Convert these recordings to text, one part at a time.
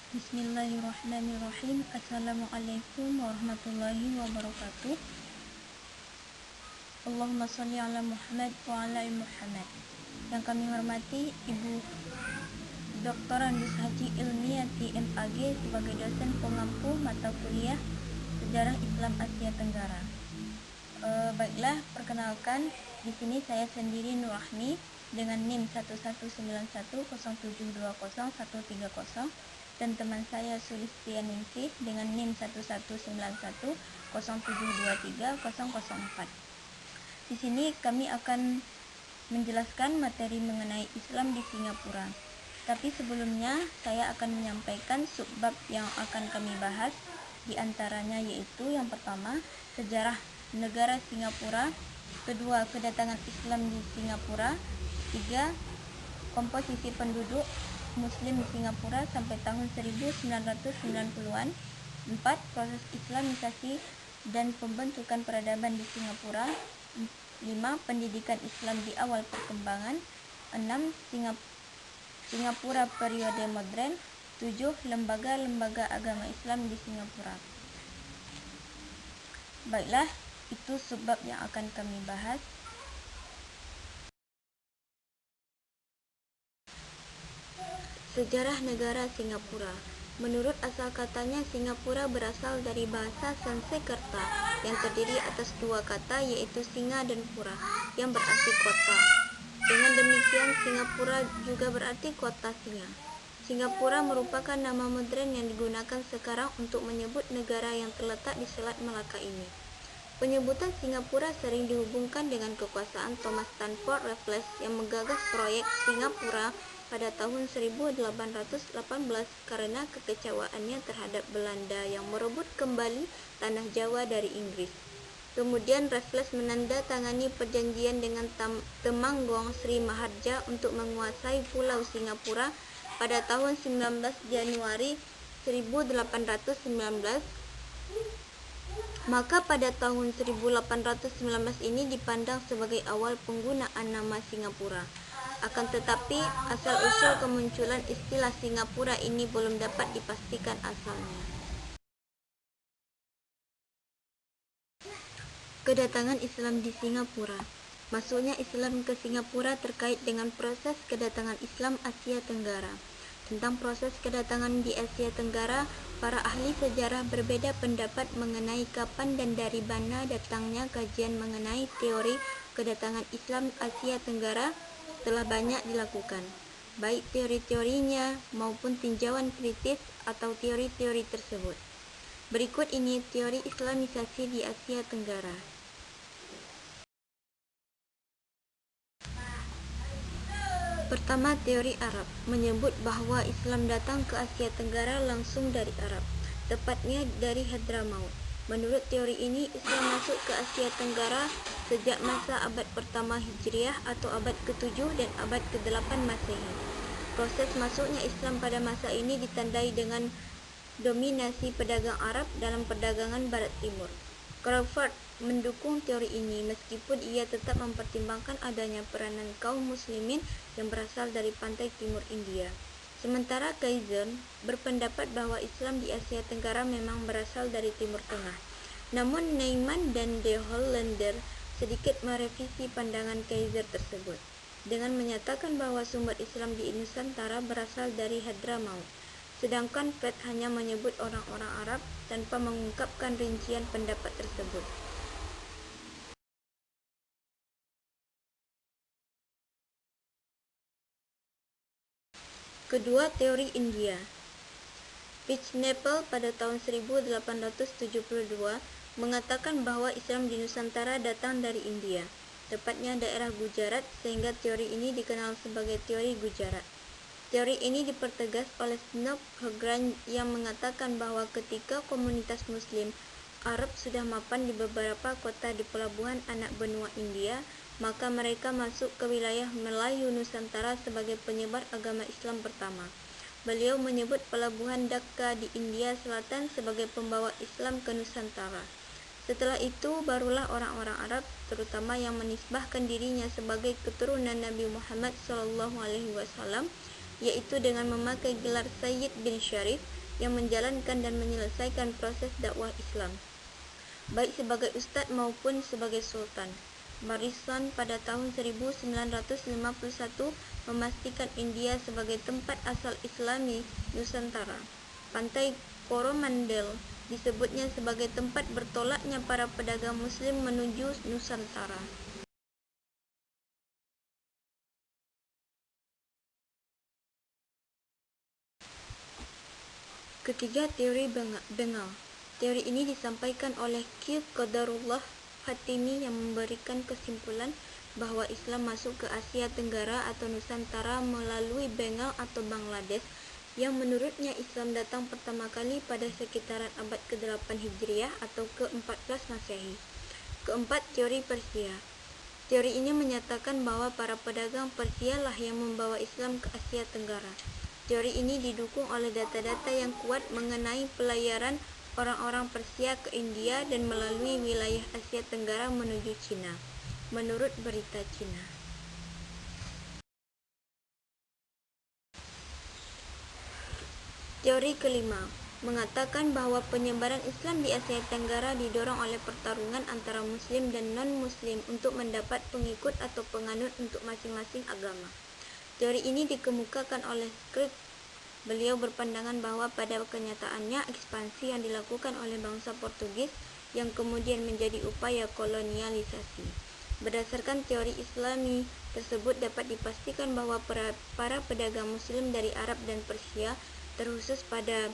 Bismillahirrahmanirrahim. Assalamualaikum warahmatullahi wabarakatuh. Allahumma sholli ala Muhammad wa ala ali Muhammad. Yang kami hormati Ibu Dr. Andus Haji Ilmiati MAG sebagai dosen pengampu mata kuliah Sejarah Islam Asia Tenggara. Baiklah, perkenalkan, di sini saya sendiri Nur Rahmi dengan NIM 119107200130 dan teman saya Sulistianingsih dengan NIM 119107230004. Di sini kami akan menjelaskan materi mengenai Islam di Singapura. Tapi sebelumnya saya akan menyampaikan subbab yang akan kami bahas, di antaranya yaitu yang pertama, sejarah negara Singapura, kedua, kedatangan Islam di Singapura, tiga, komposisi penduduk Muslim di Singapura sampai tahun 1990-an, 4, proses Islamisasi dan pembentukan peradaban di Singapura, 5, pendidikan Islam di awal perkembangan, 6, Singapura periode modern, 7, lembaga-lembaga agama Islam di Singapura. Baiklah, itu sebab yang akan kami bahas. Sejarah negara Singapura. Menurut asal katanya, Singapura berasal dari bahasa Sanskerta yang terdiri atas dua kata, yaitu singa dan pura, yang berarti kota. Dengan demikian, Singapura juga berarti kota singa. Singapura merupakan nama modern yang digunakan sekarang untuk menyebut negara yang terletak di Selat Melaka ini. Penyebutan Singapura sering dihubungkan dengan kekuasaan Thomas Stamford Raffles yang menggagas proyek Singapura pada tahun 1818 karena kekecewaannya terhadap Belanda yang merebut kembali tanah Jawa dari Inggris. Kemudian Raffles menandatangani perjanjian dengan Temanggung Sri Maharja untuk menguasai Pulau Singapura pada tahun 19 Januari 1819. Maka pada tahun 1819 ini dipandang sebagai awal penggunaan nama Singapura. Akan tetapi, asal-usul kemunculan istilah Singapura ini belum dapat dipastikan asalnya. Kedatangan Islam di Singapura. Masuknya Islam ke Singapura terkait dengan proses kedatangan Islam Asia Tenggara. Tentang proses kedatangan di Asia Tenggara, para ahli sejarah berbeda pendapat mengenai kapan dan dari mana datangnya. Kajian mengenai teori kedatangan Islam Asia Tenggara telah banyak dilakukan, baik teori-teorinya maupun tinjauan kritis atau teori-teori tersebut. Berikut ini teori Islamisasi di Asia Tenggara. Pertama, teori Arab menyebut bahwa Islam datang ke Asia Tenggara langsung dari Arab, tepatnya dari Hadramaut. Menurut teori ini, Islam masuk ke Asia Tenggara sejak masa abad pertama Hijriah atau abad ke-7 dan abad ke-8 Masehi. Proses masuknya Islam pada masa ini ditandai dengan dominasi pedagang Arab dalam perdagangan Barat Timur. Crawford mendukung teori ini meskipun ia tetap mempertimbangkan adanya peranan kaum muslimin yang berasal dari pantai timur India. Sementara Kaiser berpendapat bahwa Islam di Asia Tenggara memang berasal dari Timur Tengah. Namun Neyman dan De Hollander sedikit merevisi pandangan Kaiser tersebut dengan menyatakan bahwa sumber Islam di Nusantara berasal dari Hadramaut. Sedangkan Pratt hanya menyebut orang-orang Arab tanpa mengungkapkan rincian pendapat tersebut. Kedua, teori India. Pitchnapel pada tahun 1872 mengatakan bahwa Islam di Nusantara datang dari India, tepatnya daerah Gujarat, sehingga teori ini dikenal sebagai teori Gujarat. Teori ini dipertegas oleh Snob Hogran yang mengatakan bahwa ketika komunitas Muslim Arab sudah mapan di beberapa kota di pelabuhan anak benua India, maka mereka masuk ke wilayah Melayu Nusantara sebagai penyebar agama Islam pertama. Beliau menyebut pelabuhan Dhaka di India Selatan sebagai pembawa Islam ke Nusantara. Setelah itu, barulah orang-orang Arab, terutama yang menisbahkan dirinya sebagai keturunan Nabi Muhammad SAW, yaitu dengan memakai gelar Sayyid bin Syarif yang menjalankan dan menyelesaikan proses dakwah Islam, baik sebagai ustadz maupun sebagai sultan. Morrison pada tahun 1951 memastikan India sebagai tempat asal Islami Nusantara. Pantai Coromandel disebutnya sebagai tempat bertolaknya para pedagang Muslim menuju Nusantara. Ketiga, teori Bengal. Teori ini disampaikan oleh Q. Qadarullah Fatimi yang memberikan kesimpulan bahwa Islam masuk ke Asia Tenggara atau Nusantara melalui Bengal atau Bangladesh, yang menurutnya Islam datang pertama kali pada sekitaran abad ke-8 Hijriah atau ke-14 Masehi. Keempat, teori Persia. Teori ini menyatakan bahwa para pedagang Persia lah yang membawa Islam ke Asia Tenggara. Teori ini didukung oleh data-data yang kuat mengenai pelayaran orang-orang Persia ke India dan melalui wilayah Asia Tenggara menuju Cina, menurut berita Cina. Teori kelima mengatakan bahwa penyebaran Islam di Asia Tenggara didorong oleh pertarungan antara Muslim dan non-Muslim untuk mendapat pengikut atau penganut untuk masing-masing agama. Teori ini dikemukakan oleh Script. Beliau berpandangan bahwa pada kenyataannya ekspansi yang dilakukan oleh bangsa Portugis yang kemudian menjadi upaya kolonialisasi. Berdasarkan teori Islami tersebut dapat dipastikan bahwa para pedagang Muslim dari Arab dan Persia, terkhusus pada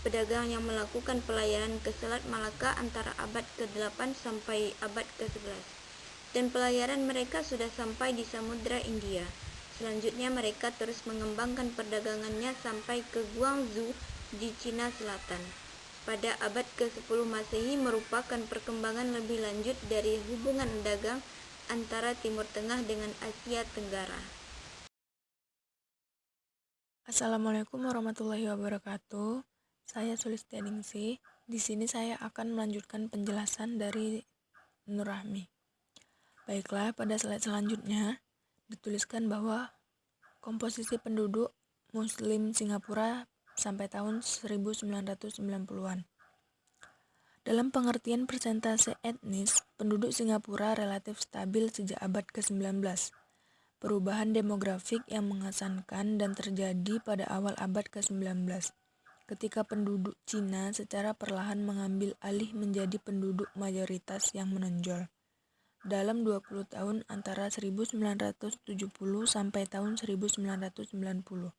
pedagang yang melakukan pelayaran ke Selat Malaka antara abad ke-8 sampai abad ke-11, dan pelayaran mereka sudah sampai di Samudra India. Selanjutnya mereka terus mengembangkan perdagangannya sampai ke Guangzhou di Cina Selatan. Pada abad ke-10 Masehi merupakan perkembangan lebih lanjut dari hubungan dagang antara Timur Tengah dengan Asia Tenggara. Assalamualaikum warahmatullahi wabarakatuh. Saya Sulistianingsih. Di sini saya akan melanjutkan penjelasan dari Nur Rahmi. Baiklah, pada slide selanjutnya dituliskan bahwa komposisi penduduk Muslim Singapura sampai tahun 1990-an. Dalam pengertian persentase etnis, penduduk Singapura relatif stabil sejak abad ke-19. Perubahan demografik yang mengesankan dan terjadi pada awal abad ke-19, ketika penduduk Cina secara perlahan mengambil alih menjadi penduduk mayoritas yang menonjol. Dalam 20 tahun antara 1970 sampai tahun 1990.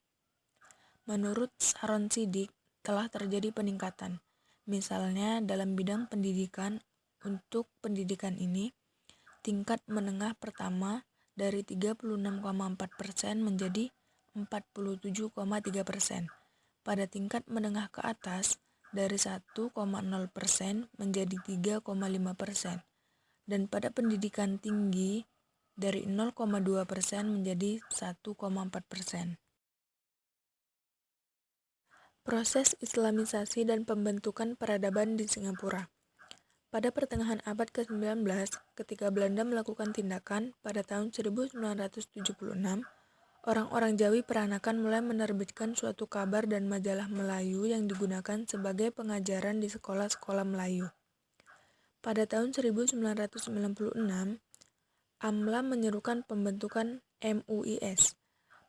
Menurut Sharon Siddiq, telah terjadi peningkatan. Misalnya dalam bidang pendidikan, untuk pendidikan ini, tingkat menengah pertama dari 36,4% menjadi 47,3%. Pada tingkat menengah ke atas dari 1,0% menjadi 3,5%. Dan pada pendidikan tinggi dari 0,2% menjadi 1,4%. Proses Islamisasi dan pembentukan peradaban di Singapura. Pada pertengahan abad ke-19, ketika Belanda melakukan tindakan pada tahun 1976, orang-orang Jawi Peranakan mulai menerbitkan suatu kabar dan majalah Melayu yang digunakan sebagai pengajaran di sekolah-sekolah Melayu. Pada tahun 1996, AMLA menyerukan pembentukan MUIS,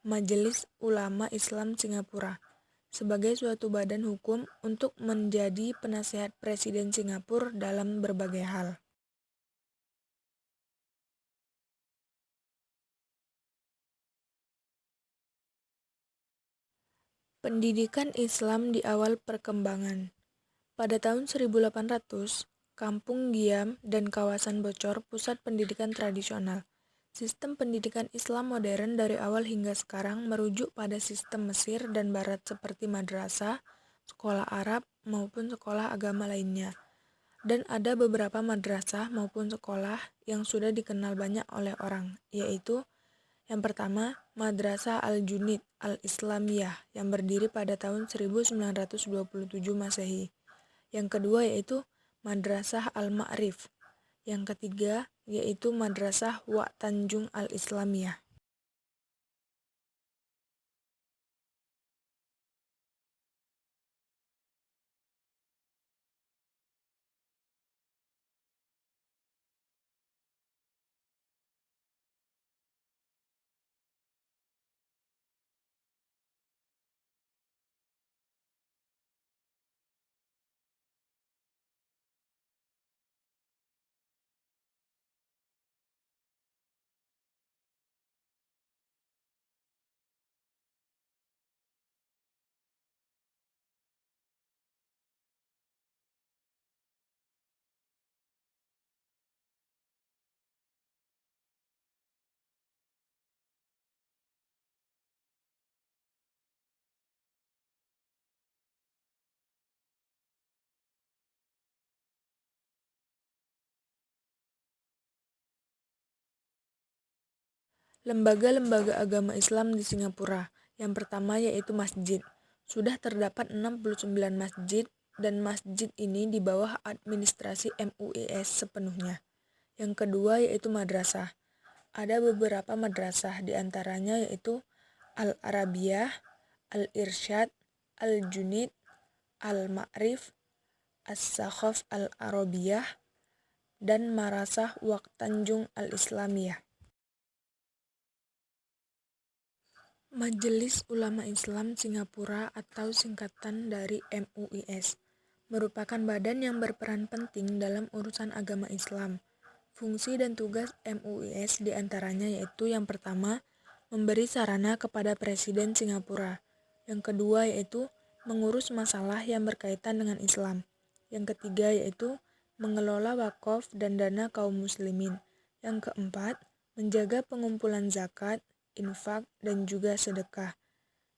Majelis Ulama Islam Singapura, sebagai suatu badan hukum untuk menjadi penasihat Presiden Singapura dalam berbagai hal. Pendidikan Islam di awal perkembangan. Pada tahun 1800, Kampung Giam dan kawasan Bocor pusat pendidikan tradisional. Sistem pendidikan Islam modern dari awal hingga sekarang merujuk pada sistem Mesir dan Barat seperti madrasah, sekolah Arab, maupun sekolah agama lainnya. Dan ada beberapa madrasah maupun sekolah yang sudah dikenal banyak oleh orang, yaitu yang pertama, Madrasah Al-Junid Al-Islamiyah yang berdiri pada tahun 1927 Masehi. Yang kedua yaitu Madrasah Al-Ma'rif. Yang ketiga yaitu Madrasah Wak Tanjung Al-Islamiyah. Lembaga-lembaga agama Islam di Singapura. Yang pertama yaitu masjid. Sudah terdapat 69 masjid dan masjid ini di bawah administrasi MUIS sepenuhnya. Yang kedua yaitu madrasah. Ada beberapa madrasah, di antaranya yaitu Al-Arabiyah, Al-Irsyad, Al-Junid, Al-Ma'rif, As-Sakhaf Al-Arabiyah, dan Marasah Wak Tanjung Al-Islamiyah. Majelis Ulama Islam Singapura atau singkatan dari MUIS merupakan badan yang berperan penting dalam urusan agama Islam. Fungsi dan tugas MUIS diantaranya yaitu yang pertama, memberi sarana kepada Presiden Singapura. Yang kedua yaitu mengurus masalah yang berkaitan dengan Islam. Yang ketiga yaitu mengelola wakaf dan dana kaum muslimin. Yang keempat, menjaga pengumpulan zakat, infak, dan juga sedekah.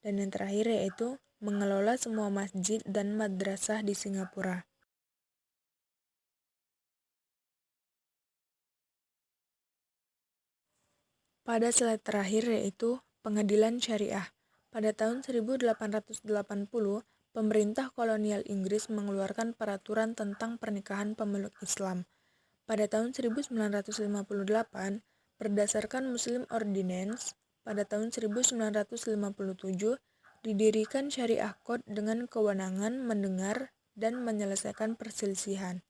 Dan yang terakhir yaitu mengelola semua masjid dan madrasah di Singapura. Pada slide terakhir yaitu pengadilan syariah. Pada tahun 1880, pemerintah kolonial Inggris mengeluarkan peraturan tentang pernikahan pemeluk Islam. Pada tahun 1958, berdasarkan Muslim Ordinance, pada tahun 1957, didirikan Syariah Court dengan kewenangan mendengar dan menyelesaikan perselisihan.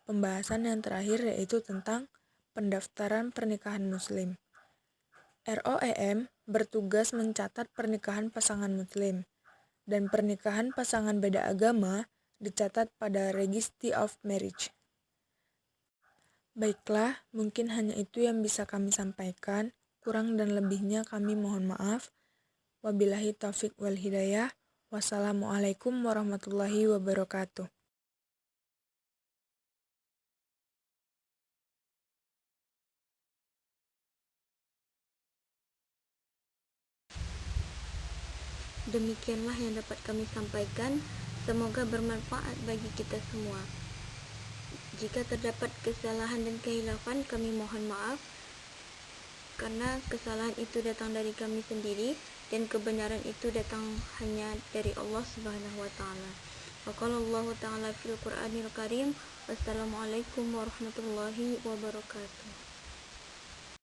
Pembahasan yang terakhir yaitu tentang pendaftaran pernikahan Muslim. ROEM bertugas mencatat pernikahan pasangan Muslim, dan pernikahan pasangan beda agama dicatat pada Registry of Marriage. Baiklah, mungkin hanya itu yang bisa kami sampaikan. Kurang dan lebihnya kami mohon maaf. Wabillahi taufiq wal hidayah. Wassalamualaikum warahmatullahi wabarakatuh. Demikianlah yang dapat kami sampaikan. Semoga bermanfaat bagi kita semua. Jika terdapat kesalahan dan kehilafan, kami mohon maaf, karena kesalahan itu datang dari kami sendiri dan kebenaran itu datang hanya dari Allah Subhanahu wa taala. Wa qala Allah taala fil Qur'anil Karim. Wassalamualaikum warahmatullahi wabarakatuh.